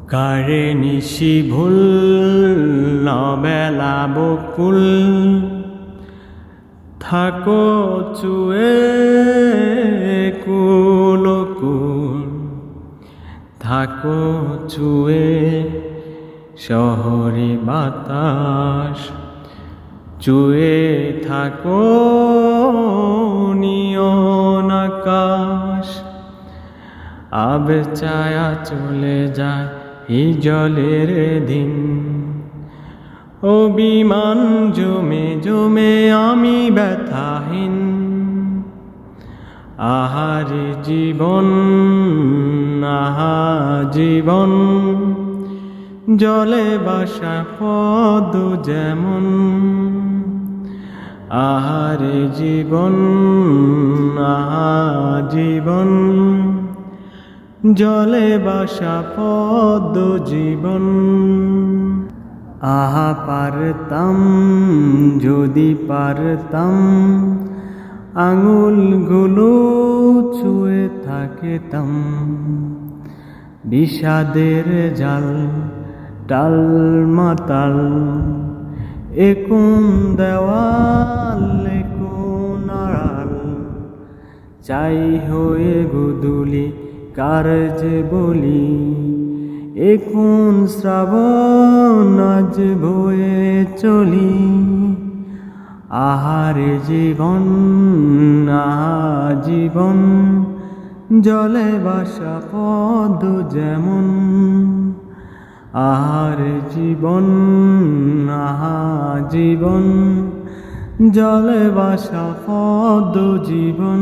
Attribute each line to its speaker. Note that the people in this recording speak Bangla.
Speaker 1: কারে নিশি ভুল নবেলা বকুল থাকো চুয়ে কুলকুল থাকো চুয়ে শহরে বাতাস চুয়ে থাকো নিয়ন আকাশ আবে ছায়া চলে যায় এই জলের দিন অভিমান জমে জমে আমি ব্যথাহীন আহারে জীবন আহা জীবন জলে বাসা পদ যেমন আহারে জীবন আহা জীবন জলে বাসা পদ জীবন আহা পারতাম যদি পারতাম আঙুলগুলো ছুঁয়ে থাকতাম বিষাদের জাল টাল মাতাল একুন দেওয়াল একুন আড়াল চাই হয়ে গুদুলি কার যে বলি একুন শ্রাবণ আজ বয়ে চলি আহারে জীবন আহা জীবন জলে বাসা পদ যেমন আহারে জীবন আহা জীবন জলে বাসা পদ জীবন।